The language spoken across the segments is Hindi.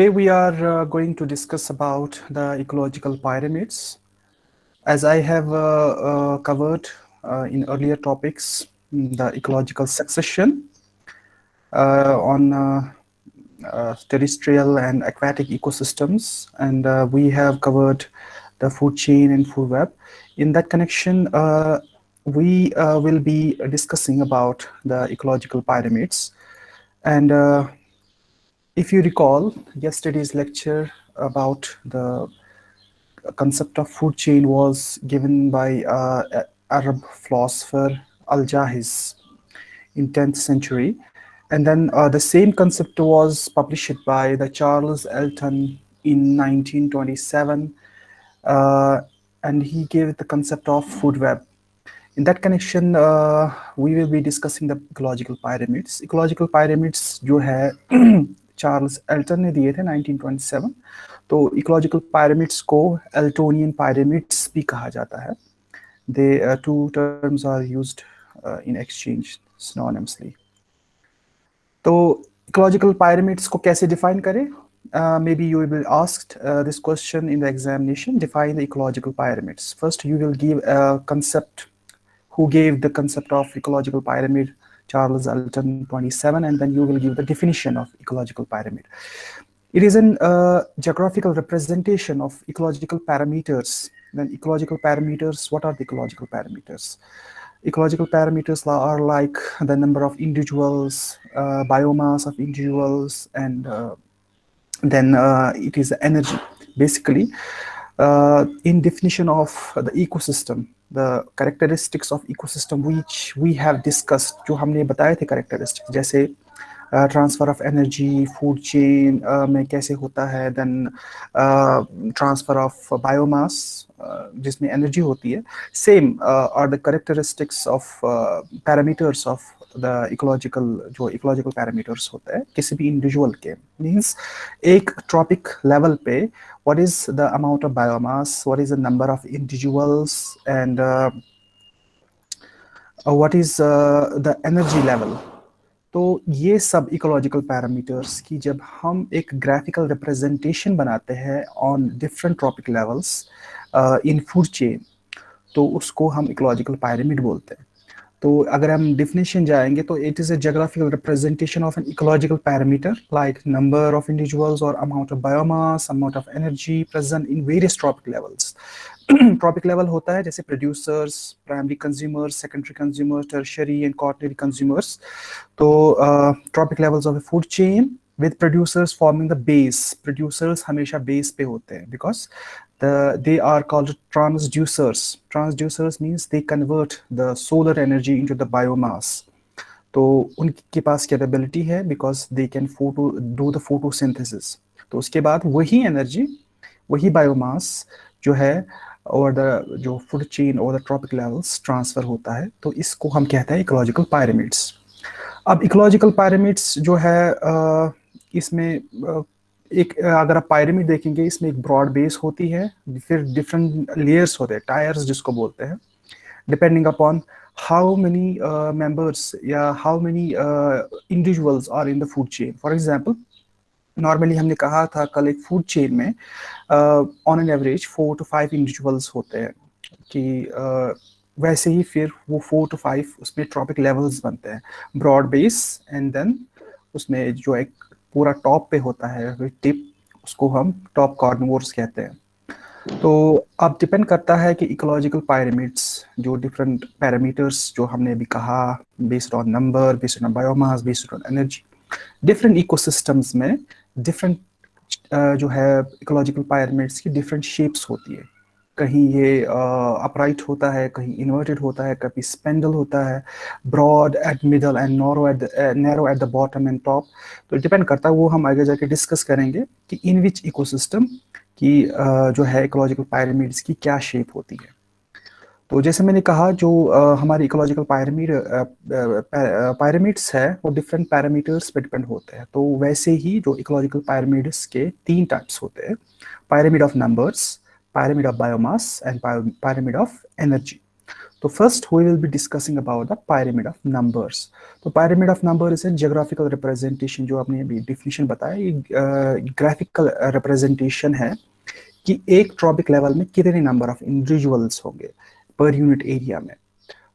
Today we are going to discuss about the ecological pyramids. As I have covered in earlier topics, the ecological succession on terrestrial and aquatic ecosystems, and we have covered the food chain and food web. In that connection, we will be discussing about the ecological pyramids. And if you recall, yesterday's lecture about the concept of food chain was given by Arab philosopher Al-Jahiz in 10th century. And then the same concept was published by the Charles Elton in 1927. Uh, and he gave the concept of food web. In that connection, we will be discussing the ecological pyramids. Ecological pyramids जो है चार्ल्स एल्टन ने दिए थे 1927. तो इकोलॉजिकल पायरामिड्स को एल्टोनियन पायरामिड्स भी कहा जाता है. They two terms are used in exchange synonymously. तो इकोलॉजिकल पायरामिड्स को कैसे डिफाइन करें? Maybe you will be asked this question in the examination. Define the ecological pyramids. First, you will give a concept. Who gave the concept of ecological pyramid? Charles Elton 27, and then you will give the definition of ecological pyramid. It is a geographical representation of ecological parameters. Then ecological parameters, what are the ecological parameters? Ecological parameters are like the number of individuals, biomass of individuals, and then it is energy. Basically, in definition of the ecosystem, the characteristics of ecosystem which we have discussed, जो हमने बताए थे characteristics, जैसे transfer of energy food chain में कैसे होता है, देन ट्रांसफर ऑफ बायोमास जिसमें एनर्जी होती है. Same are the characteristics of parameters of the ecological, जो इकोलॉजिकल पैरामीटर्स होते हैं किसी भी इंडिविजुअल के. मीन्स एक ट्रॉपिक लेवल पे what is the amount of biomass, what is the number of individuals, and what is the energy level. तो ये सब इकोलॉजिकल पैरामीटर्स की जब हम एक ग्राफिकल रिप्रेजेंटेशन बनाते हैं on different trophic levels in food chain, तो उसको हम इकोलॉजिकल पैरामिड बोलते हैं. तो अगर हम डिफिनेशन जाएंगे तो it is a geographical representation of an ecological parameter like number of individuals और amount of biomass, amount of energy present in various trophic levels. Trophic level होता है जैसे producers, primary consumers, secondary consumers, tertiary and quaternary consumers. तो trophic levels of food chain with producers forming the base. Producers हमेशा base पे होते हैं because they are called transducers. Transducers means they convert the solar energy into the biomass. तो उनके पास कैपेबिलिटी है because they can do the photosynthesis. तो उसके बाद वही एनर्जी, वही बायोमास जो है और जो फूड चेन और द ट्रॉपिक लेवल्स ट्रांसफर होता है. तो इसको हम कहते हैं इकोलॉजिकल पायरामिड्स. अब इकोलॉजिकल पायरामिड्स जो है इसमें एक अगर आप पायरामिड देखेंगे इसमें एक ब्रॉड बेस होती है, फिर डिफरेंट लेयर्स होते हैं, टायर्स जिसको बोलते हैं, depending upon how many members या how many individuals are in the food chain. For example, normally हमने कहा था कल एक फूड चेन में on an average 4 to 5 individuals होते हैं कि वैसे ही फिर वो 4 to 5 उसमें ट्रॉपिक लेवल्स बनते हैं, ब्रॉड बेस, एंड देन उसमें जो एक पूरा टॉप पे होता है टिप, उसको हम टॉप कार्निवोर्स कहते हैं. तो अब डिपेंड करता है कि इकोलॉजिकल पायरामिड्स जो डिफरेंट पैरामीटर्स जो हमने अभी कहा, based on number, based on biomass, based on energy, different ecosystems में डिफरेंट जो है इकोलॉजिकल पायरामिड्स की डिफरेंट शेप्स होती है. कहीं ये अपराइट होता है, कहीं इन्वर्टेड होता है, कभी स्पेंडल होता है, broad at middle and narrow at the bottom and top. तो डिपेंड करता है, वो हम आगे जाके डिस्कस करेंगे कि इन विच इकोसिस्टम की जो है इकोलॉजिकल पायरामिड्स की क्या शेप होती है. तो जैसे मैंने कहा जो हमारी इकोलॉजिकल पायरामिड्स है वो डिफरेंट पैरामीटर्स पे डिपेंड होते हैं. तो वैसे ही जो इकोलॉजिकल पायरामिड्स के 3 टाइप्स होते हैं, pyramid of numbers, pyramid of biomass and pyramid of energy. तो first we will be discussing about the pyramid of numbers. तो pyramid of number is a geographical representation, जो आपने अभी डिफिनेशन बताया, ये ग्राफिकल रिप्रेजेंटेशन है कि एक ट्रॉपिक लेवल में कितने नंबर ऑफ इंडिविजुअल्स होंगे पर यूनिट एरिया में।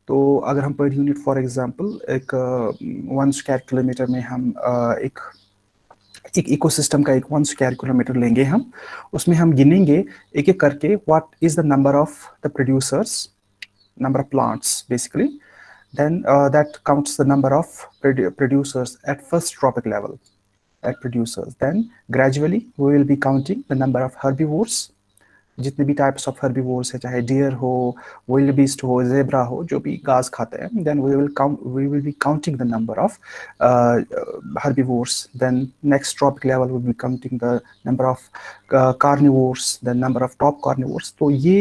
तो अगर हम पर यूनिट फॉर एग्जांपल एक 1 स्क्वायर किलोमीटर में हम एक एक इकोसिस्टम का एक 1 स्क्वायर किलोमीटर लेंगे, हम उसमें हम गिनेंगे एक एक करके what is the number of the producers, number of plants basically. Then that counts the number of producers at first trophic level at producers. Then gradually we will be counting the number of herbivores, जितने भी टाइप्स ऑफ हर्बीवोर्स है, चाहे डियर हो, विल्ड बीस्ट हो, जेब्रा हो, जो भी घास खाते हैं, then we will be counting the number of herbivores. Then next trophic level will be counting the number of carnivores, the number of top carnivores. तो ये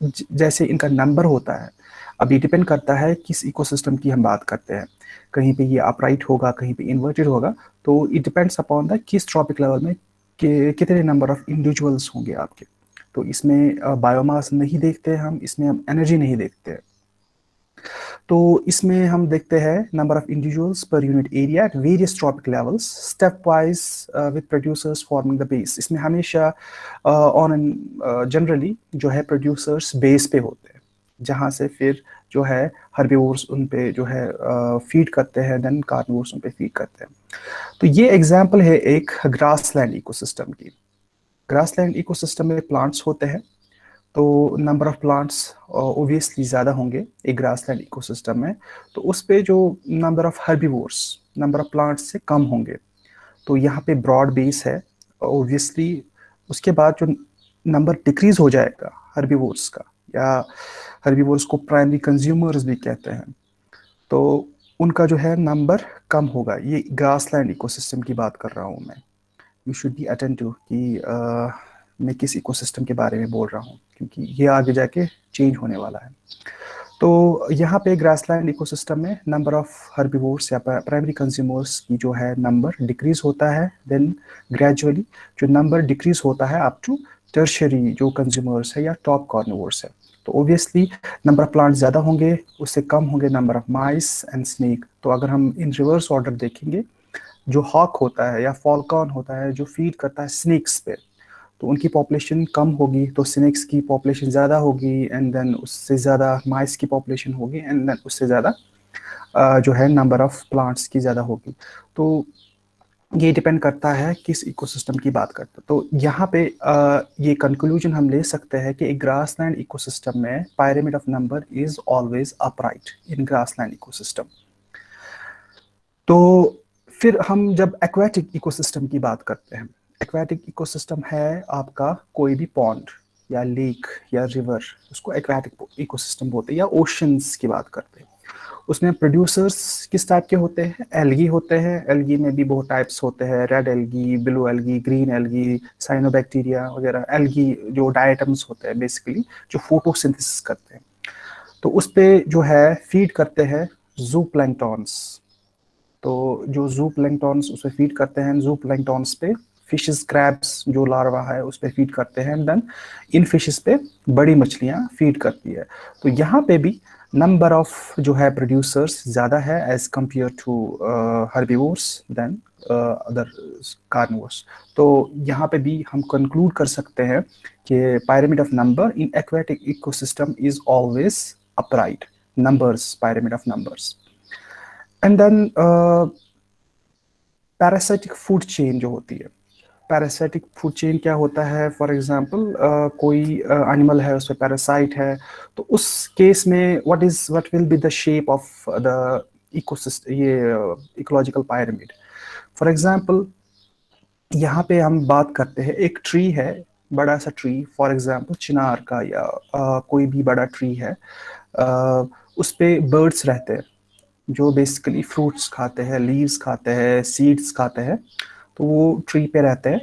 जैसे इनका नंबर होता है, अभी डिपेंड करता है किस इकोसिस्टम की हम बात करते हैं। कहीं पे ये अपराइट होगा, कहीं पे इन्वर्टेड होगा, तो इट डिपेंड्स अपॉन द किस ट्रॉपिक लेवल में कितने नंबर ऑफ इंडिविजुअल्स होंगे आपके। तो इसमें बायोमास नहीं देखते हम, इसमें हम एनर्जी नहीं देखते। तो इसमें हम देखते हैं नंबर ऑफ इंडिविजुअल्स पर unit area at various trophic levels step wise with producers forming the base. इसमें हमेशा ऑन जनरली जो है प्रोड्यूसर्स बेस पे होते हैं, जहाँ से फिर जो है हर्बीवोर्स उन पे जो है फीड करते हैं, देन कार्निवोर्स उन पे फीड करते हैं। तो ये एग्जांपल है एक ग्रासलैंड इकोसिस्टम की। ग्रासलैंड इकोसिस्टम में प्लांट्स होते हैं, तो नंबर ऑफ प्लांट्स ओबियसली ज़्यादा होंगे एक ग्रासलैंड इकोसिस्टम में, तो उस पे जो number of herbivores number of plants से कम होंगे। तो यहाँ पे ब्रॉड बेस है ओबियसली। उसके बाद जो नंबर डिक्रीज हो जाएगा हर्बीवोर्स का, या हर्बीवोर्स को प्राइमरी कंज्यूमर्स भी कहते हैं, तो उनका जो है नंबर कम होगा। ये ग्रासलैंड इकोसिस्टम की बात कर रहा हूँ मैं। यू शुड बी अटेंटिव कि मैं किस इकोसिस्टम के बारे में बोल रहा हूँ, क्योंकि ये आगे जाके चेंज होने वाला है। तो यहाँ पे ग्रासलैंड इकोसिस्टम में नंबर ऑफ हर्बीवोर्स या प्राइमरी कंज्यूमर्स की जो है नंबर डिक्रीज होता है, देन ग्रेजुअली जो नंबर डिक्रीज होता है अप टू टर्शियरी जो कंज्यूमर्स है या टॉप कार्निवोर्स है। तो ऑब्वियसली नंबर ऑफ प्लांट ज़्यादा होंगे, उससे कम होंगे number of mice and snake. तो अगर हम इन रिवर्स ऑर्डर देखेंगे, जो हॉक होता है या फॉल्कॉन होता है जो फीड करता है स्नेक्स पे, तो उनकी पॉपुलेशन कम होगी, तो स्नेक्स की पॉपुलेशन ज़्यादा होगी, एंड देन उससे ज़्यादा माइस की पॉपुलेशन होगी, एंड देन उससे ज़्यादा जो है नंबर ऑफ प्लांट्स की ज़्यादा होगी। तो ये डिपेंड करता है किस इकोसिस्टम की बात करते हैं। तो यहाँ पे ये कंक्लूजन हम ले सकते हैं कि एक ग्रासलैंड इकोसिस्टम में pyramid of number is always upright in grassland ecosystem. तो फिर हम जब एक्वेटिक इकोसिस्टम की बात करते हैं, एक्वेटिक इकोसिस्टम है आपका कोई भी पॉन्ड या लेक या रिवर, उसको एक्वेटिक इकोसिस्टम बोलते हैं, या ओशंस की बात करते हैं। उसमें प्रोड्यूसर्स किस टाइप के होते हैं? एल्गी होते हैं। एल्गी में भी बहुत टाइप्स होते हैं, red algae, blue algae, green algae, cyanobacteria वगैरह। एल्गी जो डायटम्स होते हैं बेसिकली, जो फोटोसिंथेसिस करते हैं, तो उस पे जो है फीड करते हैं जू प्लैंक्टॉन्स। तो जो जू प्लैंक्टॉन्स उस पर फीड करते हैं, जू प्लैंक्टॉन्स पे फिशेस, क्रैब्स जो लार्वा है उस पर फीड करते हैं, देन इन फिशेस पे बड़ी मछलियां फीड करती है। तो यहाँ पे भी नंबर ऑफ जो है प्रोड्यूसर्स ज़्यादा है as compare to herbivores then other carnivores. तो यहाँ पे भी हम कंक्लूड कर सकते हैं कि pyramid of number in aquatic ecosystem is always upright numbers, pyramid of numbers. And then parasitic food chain जो होती है, पैरासाइटिक फूड चेन क्या होता है? फॉर एग्जांपल कोई एनिमल है, उस पर पैरासाइट है, तो उस केस में what will be the shape of the ecosystem, ये इकोलॉजिकल पायरामिड। फॉर एग्जांपल यहाँ पे हम बात करते हैं, एक ट्री है, बड़ा सा ट्री, फॉर एग्जांपल चिनार का या कोई भी बड़ा ट्री है, उस पे बर्ड्स रहते हैं जो बेसिकली फ्रूट्स खाते हैं, लीव्स खाते हैं, सीड्स खाते हैं, तो वो ट्री पे रहते हैं।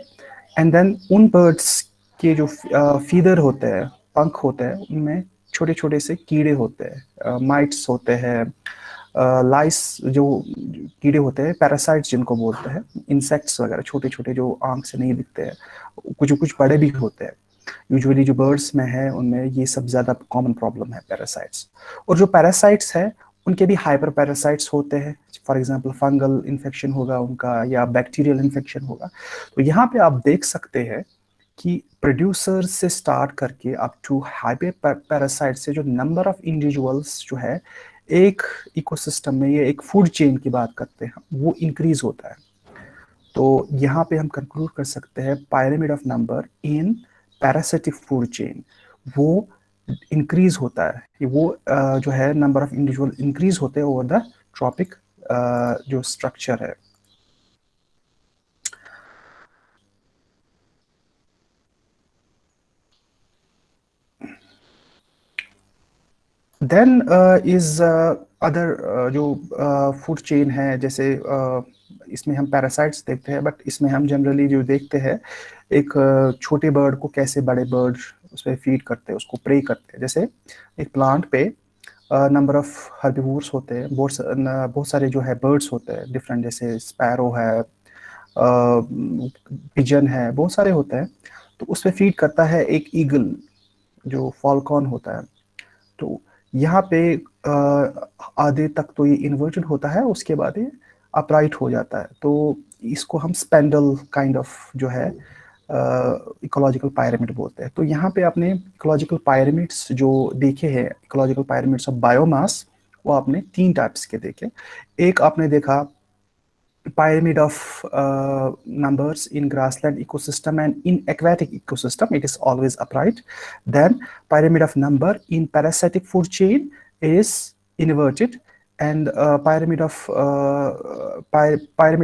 एंड देन उन बर्ड्स के जो फीदर होते हैं, पंख होते हैं, उनमें छोटे छोटे से कीड़े होते हैं, माइट्स होते हैं, लाइस जो कीड़े होते हैं, पैरासाइट्स जिनको बोलते हैं, इंसेक्ट्स वगैरह छोटे छोटे जो आंख से नहीं दिखते हैं, कुछ कुछ बड़े भी होते हैं। यूजुअली जो बर्ड्स में है उनमें ये सब ज़्यादा कॉमन प्रॉब्लम है, पैरासाइट्स। और जो पैरासाइट्स है उनके भी हाइपर पैरासाइट्स होते हैं। फॉर एग्जांपल फंगल इन्फेक्शन होगा उनका या बैक्टीरियल इन्फेक्शन होगा। तो यहाँ पे आप देख सकते हैं कि प्रोड्यूसर से स्टार्ट करके अप टू हाइपर पैरासाइट से जो नंबर ऑफ इंडिविजुअल्स जो है एक इकोसिस्टम में, ये एक फूड चेन की बात करते हैं, वो इंक्रीज होता है। तो यहाँ पे हम कंक्लूड कर सकते हैं pyramid of number in parasitic food chain वो इंक्रीज होता है, वो जो है नंबर ऑफ इंडिविजुअल इंक्रीज होते हैं ओवर द ट्रॉपिक जो स्ट्रक्चर है। देन इज अदर जो फूड चेन है, जैसे इसमें हम पैरासाइट्स देखते हैं, बट इसमें हम जनरली जो देखते हैं एक छोटे बर्ड को कैसे बड़े बर्ड उस पर फीड करते हैं, उसको प्रे करते हैं। जैसे एक प्लांट पे नंबर ऑफ हर्बिवोर्स होते हैं, बहुत सारे जो है बर्ड्स होते हैं डिफरेंट, जैसे स्पैरो है, पिजन है, बहुत सारे होते हैं। तो उस पर फीड करता है एक ईगल जो फॉल्कॉन होता है। तो यहाँ पे आधे तक तो ये इन्वर्टेड होता है, उसके बाद ये अपराइट हो जाता है। तो इसको हम स्पेंडल काइंड ऑफ जो है इकोलॉजिकल पायरामिड बोलते हैं। तो यहाँ पे आपने इकोलॉजिकल पायरामिड्स जो देखे हैं, इकोलॉजिकल पायरामिड्स ऑफ बायोमास, वो आपने 3 टाइप्स के देखे। एक आपने देखा pyramid of numbers in grassland ecosystem, and in aquatic ecosystem it is always upright. Then pyramid of number in parasitic food chain is inverted, and pyramid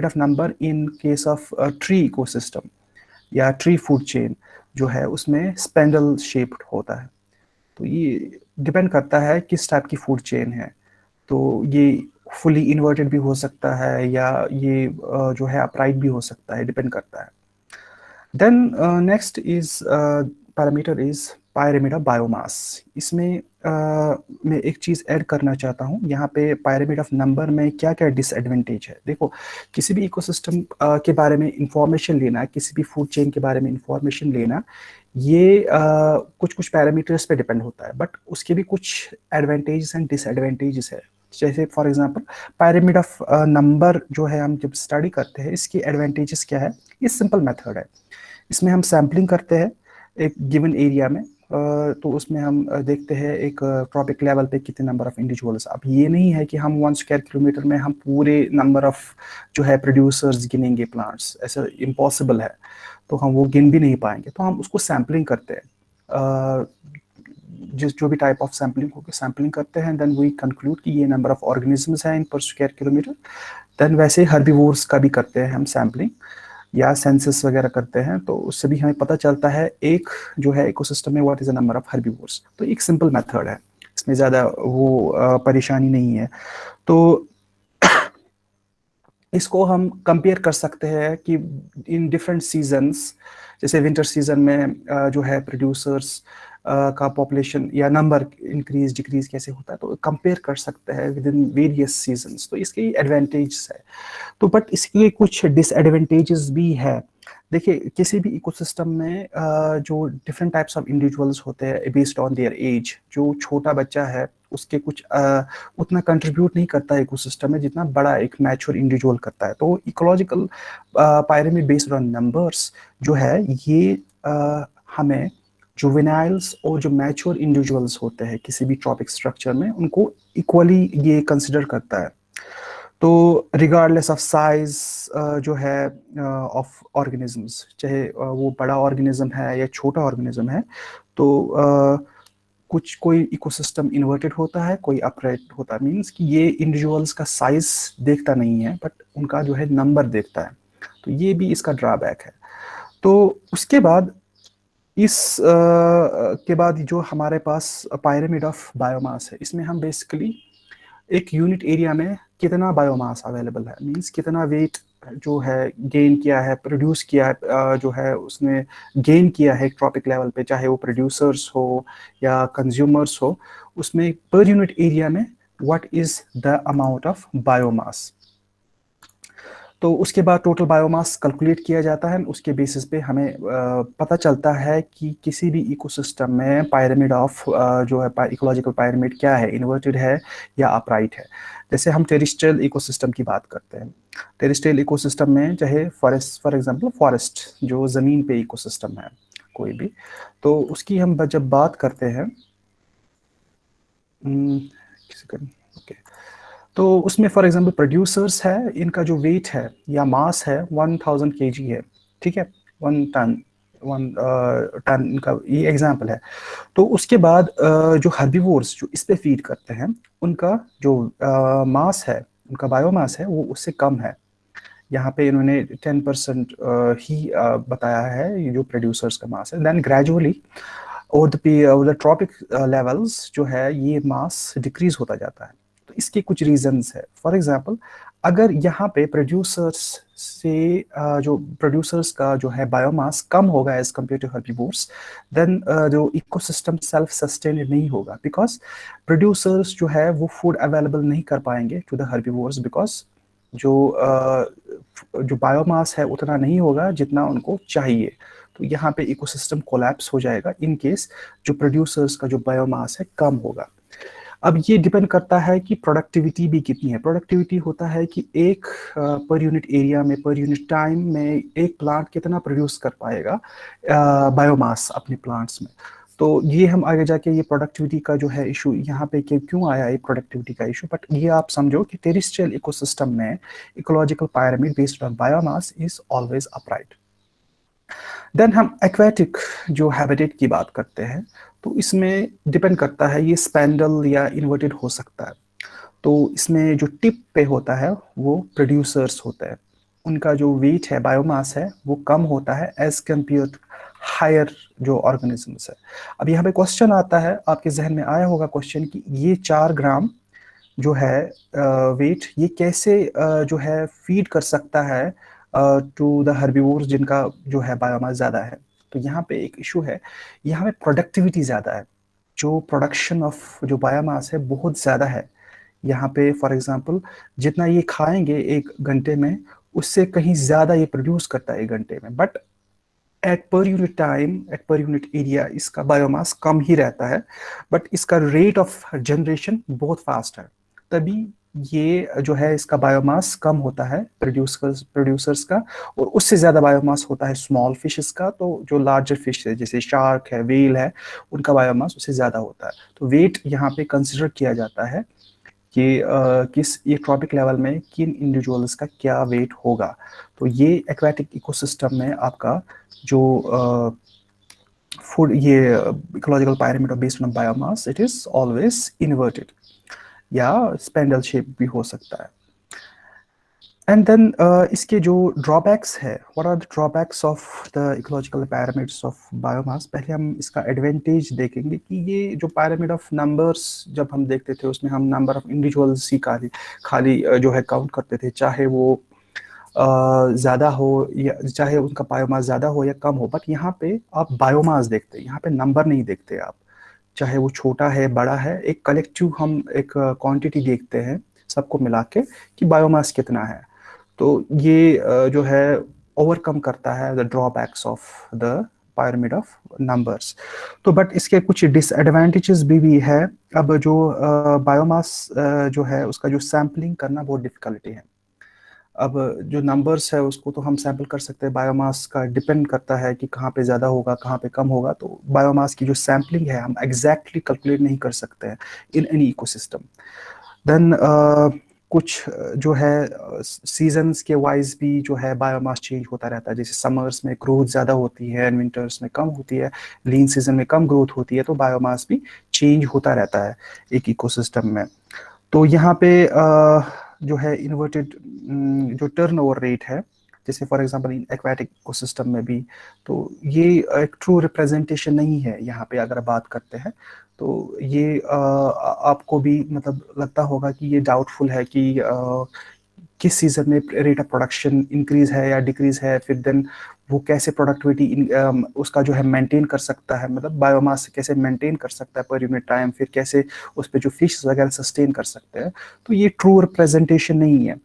of number in case of tree ecosystem या ट्री फूड चेन जो है उसमें स्पेंडल शेप्ड होता है। तो ये डिपेंड करता है किस टाइप की फूड चेन है। तो ये फुली इन्वर्टेड भी हो सकता है या ये जो है अपराइट भी हो सकता है, डिपेंड करता है। Then next is parameter is pyramid of biomass. इसमें मैं एक चीज़ ऐड करना चाहता हूँ यहाँ पे, पायरामिड ऑफ नंबर में क्या क्या डिसएडवांटेज है। देखो, किसी भी इकोसिस्टम के बारे में इंफॉर्मेशन लेना, किसी भी फूड चेन के बारे में इंफॉर्मेशन लेना, ये कुछ कुछ पैरामीटर्स पे डिपेंड होता है, बट उसके भी कुछ एडवांटेजेस एंड डिसएडवांटेजेस है। जैसे for example pyramid of number जो है हम जब स्टडी करते हैं, इसकी एडवांटेजेस क्या है। ये सिंपल मेथड है, इसमें हम सैम्पलिंग करते हैं एक गिवन एरिया में। तो उसमें हम देखते हैं एक ट्रॉपिक लेवल पे कितने नंबर ऑफ इंडिविजुअल्स। अब ये नहीं है कि हम 1 स्क्वायर किलोमीटर में हम पूरे नंबर ऑफ जो है प्रोड्यूसर्स गिनेंगे प्लांट्स, ऐसा इम्पॉसिबल है। तो हम वो गिन भी नहीं पाएंगे, तो हम उसको सैम्पलिंग करते हैं। जिस जो भी टाइप ऑफ सैम्पलिंग होगी, सैम्पलिंग करते हैं, देन वी कंक्लूड कि ये नंबर ऑफ ऑर्गेनिजम्स हैं इन पर स्क्वायर किलोमीटर। देन वैसे हर्बीवोर्स का भी करते हैं हम सैम्पलिंग या सेंसस वगैरह करते हैं, तो उससे भी हमें पता चलता है एक जो है इकोसिस्टम में what is the number of herbivores. तो एक सिंपल मेथड है, इसमें ज़्यादा वो परेशानी नहीं है। तो इसको हम कंपेयर कर सकते हैं कि इन डिफरेंट सीजन्स, जैसे विंटर सीजन में जो है प्रोड्यूसर्स का पॉपुलेशन या नंबर इंक्रीज डिक्रीज कैसे होता है, तो कंपेयर कर सकते हैं विद इन वेरियस सीजन्स। तो इसके एडवांटेज है। तो बट इसके कुछ डिसएडवांटेजेस भी है। देखिए, किसी भी इकोसिस्टम में जो डिफरेंट टाइप्स ऑफ इंडिविजुअल्स होते हैं बेस्ड ऑन देयर एज, जो छोटा बच्चा है उसके कुछ उतना कंट्रीब्यूट नहीं करता है इकोसिस्टम में जितना बड़ा एक मैच्योर इंडिविजुअल करता है। तो ecological pyramid based on numbers जो है ये हमें जुवेनाइल्स और जो मैच्योर इंडिविजुअल्स होते हैं किसी भी ट्रॉपिक स्ट्रक्चर में, उनको इक्वली ये कंसिडर करता है। तो रिगार्डलेस ऑफ साइज जो है ऑफ ऑर्गेनिजम्स, चाहे वो बड़ा ऑर्गेनिज्म है या छोटा ऑर्गेनिज्म है, तो कुछ कोई इकोसिस्टम इन्वर्टेड होता है, कोई अपराइट होता है। मींस कि ये इंडिविजुअल्स का साइज देखता नहीं है, बट उनका जो है नंबर देखता है। तो ये भी इसका ड्रॉबैक है। तो उसके बाद इस के बाद जो हमारे पास पायरामिड ऑफ बायोमास है, इसमें हम बेसिकली एक यूनिट एरिया में कितना बायोमास अवेलेबल है, मींस कितना वेट जो है गेन किया है, प्रोड्यूस किया है, जो है उसने गेन किया है ट्रॉपिक लेवल पे, चाहे वो प्रोड्यूसर्स हो या कंज्यूमर्स हो, उसमें पर यूनिट एरिया में what is the amount of biomass. तो उसके बाद टोटल बायोमास कैलकुलेट किया जाता है, उसके बेसिस पे हमें पता चलता है कि किसी भी इकोसिस्टम में पायरामिड ऑफ जो है इकोलॉजिकल पायरामिड क्या है, इन्वर्टेड है या अपराइट है। जैसे हम टेरिस्ट्रियल इकोसिस्टम की बात करते हैं, टेरिस्ट्रियल इकोसिस्टम में चाहे फॉरेस्ट, फॉर एग्जांपल फॉरेस्ट जो ज़मीन पे इकोसिस्टम है कोई भी, तो उसकी हम जब बात करते हैं ओके, तो उसमें फॉर एग्जांपल प्रोड्यूसर्स है, इनका जो वेट है या मास है 1000 केजी है, ठीक है, 1 टन, 1 टन इनका ये एग्जांपल है। तो उसके बाद जो हर्बीवोर्स जो इस पे फीड करते हैं, उनका जो मास है, उनका बायोमास है, वो उससे कम है। यहाँ पे इन्होंने 10% ही बताया है, ये जो प्रोड्यूसर्स का मास है। Then gradually over the trophic levels जो है ये मास डिक्रीज होता जाता है। तो इसके कुछ रीजंस है। फॉर एग्जांपल, अगर यहाँ पे प्रोड्यूसर्स से जो प्रोड्यूसर्स का जो है बायोमास कम होगा as compare to herbivores, then जो इकोसिस्टम सेल्फ सस्टेन नहीं होगा, बिकॉज प्रोड्यूसर्स जो है वो फूड अवेलेबल नहीं कर पाएंगे टू द हर्बीवोर्स, बिकॉज जो जो बायोमास है उतना नहीं होगा जितना उनको चाहिए। तो यहाँ पे इकोसिस्टम कोलैप्स हो जाएगा इन केस जो प्रोड्यूसर्स का जो बायोमास है कम होगा। अब ये डिपेंड करता है कि प्रोडक्टिविटी भी कितनी है। प्रोडक्टिविटी होता है कि एक पर यूनिट एरिया में, पर यूनिट टाइम में एक प्लांट कितना प्रोड्यूस कर पाएगा बायोमास अपने प्लांट्स में। तो ये हम आगे जाके ये प्रोडक्टिविटी का जो है इशू यहाँ पे क्यों आया, ये प्रोडक्टिविटी का इशू, बट ये आप समझो कि टेरिस्ट्रियल इकोसिस्टम में ecological pyramid based on biomass is always upright. Then हम एक्वेटिक जो हैबिटेट की बात करते हैं, तो इसमें डिपेंड करता है, ये स्पैंडल या इन्वर्टेड हो सकता है। तो इसमें जो टिप पे होता है वो प्रोड्यूसर्स होते हैं, उनका जो वेट है, बायोमास है, वो कम होता है एज कम्पेयर टू हायर जो ऑर्गेनिजम्स है। अब यहाँ पे क्वेश्चन आता है, आपके जहन में आया होगा क्वेश्चन कि ये 4 ग्राम जो है वेट, ये कैसे जो है फीड कर सकता है टू द हर्बीवोर्स जिनका जो है बायोमास ज़्यादा है। तो यहाँ पे एक इशू है, यहाँ पे प्रोडक्टिविटी ज़्यादा है, जो प्रोडक्शन ऑफ जो बायोमास है बहुत ज़्यादा है। यहाँ पे फॉर एग्जांपल जितना ये खाएंगे 1 घंटे में, उससे कहीं ज़्यादा ये प्रोड्यूस करता है 1 घंटे में, but at per unit time, at per unit area इसका बायोमास कम ही रहता है, बट इसका रेट ऑफ जनरेशन बहुत फास्ट है। तभी ये जो है इसका बायोमास कम होता है प्रोड्यूसर्स का, और उससे ज़्यादा बायोमास होता है स्मॉल फिशेस का। तो जो लार्जर फिश है जैसे शार्क है, वेल है, उनका बायोमास उससे ज़्यादा होता है। तो वेट यहाँ पे कंसिडर किया जाता है कि किस ये ट्रॉपिक लेवल में किन इंडिविजुअल्स का क्या वेट होगा। तो ये एक्वेटिक इकोसिस्टम में आपका जो फूड, ये ecological pyramid based on biomass, it is always inverted या स्पेंडल शेप भी हो सकता है। एंड देन इसके जो ड्रॉबैक्स है, what are the drawbacks of the ecological pyramids of biomass. पहले हम इसका एडवांटेज देखेंगे कि ये जो पैरामिड ऑफ नंबर्स जब हम देखते थे, उसमें हम नंबर ऑफ इंडिविजुअल्स ही खाली खाली जो है काउंट करते थे, चाहे वो ज़्यादा हो या चाहे उनका बायोमास ज़्यादा हो या कम हो। बट यहाँ पे आप बायोमास देखते हैं, यहाँ पे नंबर नहीं देखते आप, चाहे वो छोटा है बड़ा है, एक कलेक्टिव हम एक क्वांटिटी देखते हैं सबको मिला के कि बायोमास कितना है। तो ये जो है ओवरकम करता है the drawbacks of the pyramid of numbers. तो बट इसके कुछ डिसएडवांटेजेस भी है। अब जो बायोमास जो है उसका जो सैम्पलिंग करना बहुत डिफिकल्टी है। अब जो नंबर्स है उसको तो हम सैंपल कर सकते हैं, बायोमास का डिपेंड करता है कि कहाँ पे ज़्यादा होगा कहाँ पे कम होगा। तो बायोमास की जो सैम्पलिंग है हम एग्जैक्टली कैलकुलेट नहीं कर सकते हैं इन एनी इकोसिस्टम। देन कुछ जो है सीजन्स के वाइज भी जो है बायोमास चेंज होता रहता है, जैसे समर्स में ग्रोथ ज़्यादा होती है एंड विंटर्स में कम होती है, लीन सीजन में कम ग्रोथ होती है, तो बायोमास भी चेंज होता रहता है एक इकोसिस्टम में। तो यहाँ पे जो है इन्वर्टेड जो टर्नओवर रेट है, जैसे for example in aquatic ecosystem में भी, तो ये एक ट्रू रिप्रेजेंटेशन नहीं है। यहाँ पे अगर बात करते हैं तो ये आपको भी मतलब लगता होगा कि ये डाउटफुल है कि किस सीजन में रेट ऑफ प्रोडक्शन इंक्रीज है या डिक्रीज है, फिर देन वो कैसे प्रोडक्टिविटी उसका जो है मेंटेन कर सकता है, मतलब बायोमास कैसे मेंटेन कर सकता है पर यूनिट टाइम, फिर कैसे उस पर जो फिश वगैरह सस्टेन कर सकते हैं। तो ये ट्रू रिप्रेजेंटेशन नहीं है।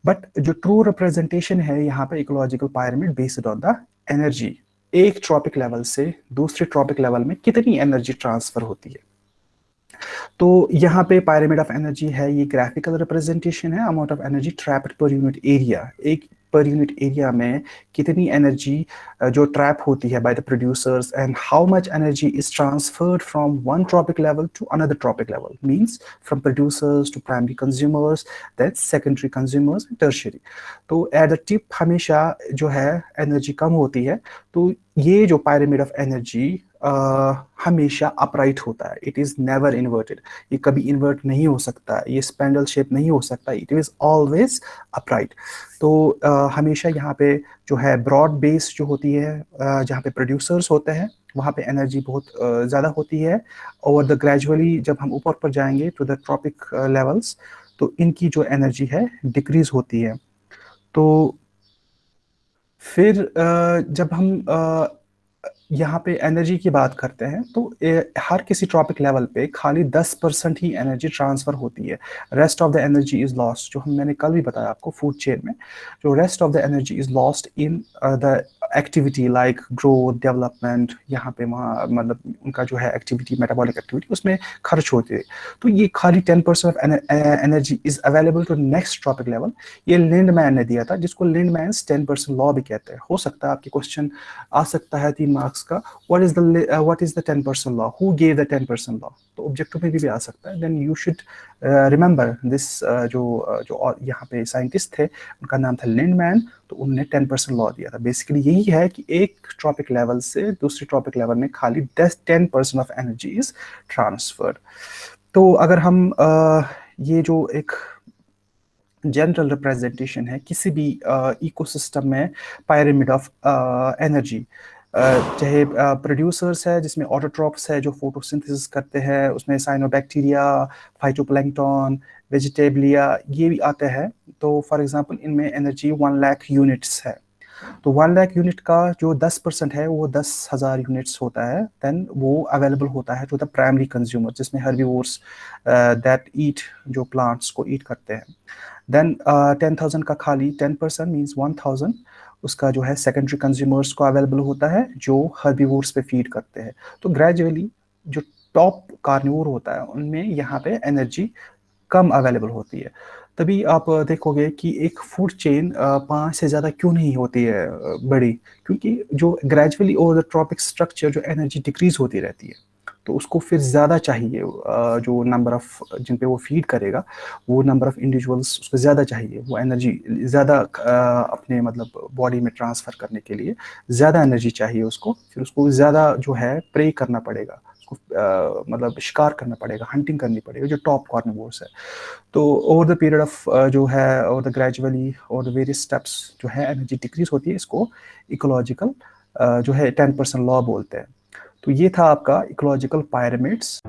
बट जो ट्रू रिप्रेजेंटेशन है यहाँ पे ecological pyramid based on the energy, एक ट्रॉपिक लेवल से दूसरे ट्रॉपिक लेवल में कितनी एनर्जी ट्रांसफर होती है। तो यहाँ पे पायरामिड ऑफ एनर्जी है, ये ग्राफिकल रिप्रेजेंटेशन है, अमाउंट ऑफ एनर्जी ट्रैप्ड पर यूनिट एरिया, एक पर यूनिट एरिया में कितनी एनर्जी जो ट्रैप होती है by the producers, and how much energy is transferred from one trophic level to another trophic level, means from producers to primary consumers, then secondary consumers, tertiary. तो एट द टिप हमेशा जो है एनर्जी कम होती है। तो ये जो पायरामिड ऑफ एनर्जी हमेशा अपराइट होता है, इट इज नेवर इन्वर्टेड, ये कभी इन्वर्ट नहीं हो सकता, ये स्पेंडल शेप नहीं हो सकता, इट इज ऑलवेज अपराइट। तो हमेशा यहाँ पे जो है ब्रॉड बेस जो होती है, जहाँ पे प्रोड्यूसर्स होते हैं वहाँ पे एनर्जी बहुत ज़्यादा होती है। और द ग्रेजुअली जब हम ऊपर पर जाएंगे टू द ट्रॉपिक लेवल्स, तो इनकी जो एनर्जी है डिक्रीज होती है। तो फिर जब हम यहाँ पे एनर्जी की बात करते हैं तो हर किसी ट्रॉपिक लेवल पे खाली 10% ही एनर्जी ट्रांसफर होती है, rest of the energy is lost. जो हम मैंने कल भी बताया आपको फूड चेन में, जो rest of the energy is lost in the activity like growth development, यहाँ पे वहाँ मतलब उनका जो है एक्टिविटी मेटाबॉलिक एक्टिविटी उसमें खर्च होती है। तो ये खाली 10% of energy is available to next trophic level. ये लिंडमैन ने दिया था, जिसको लिंडमैन 10% लॉ भी कहते हैं। हो सकता है आपके क्वेश्चन आ सकता है 3 मार्क्स का, what is the 10% law, who gave the 10% law, तो ऑब्जेक्टिव में भी आ सकता है। Then you should remember this, जो यहाँ पे साइंटिस्ट थे उनका नाम था लिंडमैन, तो उन्होंने 10% लॉ दिया था। बेसिकली यही है कि एक ट्रॉपिक लेवल से दूसरे ट्रॉपिक लेवल में खाली 10% ऑफ एनर्जी इज ट्रांसफर्ड। तो अगर हम ये जो एक जनरल रिप्रेजेंटेशन है किसी भी इकोसिस्टम में पायरामिड ऑफ एनर्जी, चाहे प्रोड्यूसर्स है जिसमें ऑटोट्रॉप्स है जो फोटोसिंथेसिस करते हैं, उसमें साइनोबैक्टीरिया, फाइटोप्लैंक्टन, वेजिटेबलिया ये भी आते हैं। तो फॉर एग्जांपल इनमें एनर्जी 1 लाख यूनिट्स है। तो 1 लाख यूनिट का जो 10% है वो 10,000 यूनिट्स होता है। देन वो अवेलेबल होता है टू द प्राइमरी कंज्यूमर, जिसमें हर्बीवोर्स दैट ईट, जो प्लांट्स को ईट करते हैं। देन 10,000 का खाली 10% मीन्स 1,000 उसका जो है सेकेंडरी कंज्यूमर्स को अवेलेबल होता है जो हर्बीवोर्स पे फीड करते हैं। तो ग्रेजुअली जो टॉप कार्निवोर होता है उनमें यहाँ पे एनर्जी कम अवेलेबल होती है। तभी आप देखोगे कि एक फूड चेन 5 से ज़्यादा क्यों नहीं होती है बड़ी, क्योंकि जो gradually over the trophic structure जो एनर्जी डिक्रीज होती रहती है, तो उसको फिर ज़्यादा चाहिए, जो नंबर ऑफ जिन पे वो फीड करेगा वो नंबर ऑफ इंडिविजुअल्स उसको ज़्यादा चाहिए, वो एनर्जी ज़्यादा अपने मतलब बॉडी में ट्रांसफ़र करने के लिए ज़्यादा एनर्जी चाहिए उसको। फिर उसको ज़्यादा जो है प्रे करना पड़ेगा, उसको मतलब शिकार करना पड़ेगा, हंटिंग करनी पड़ेगी, जो टॉप कार्निवोर्स है। तो ओवर द पीरियड ऑफ जो है ओवर द ग्रेजुअली और द वेरियस स्टेप्स जो है एनर्जी डिक्रीज होती है। इसको इकोलॉजिकल जो है 10% लॉ बोलते हैं। तो ये था आपका इकोलॉजिकल पायरामिड्स।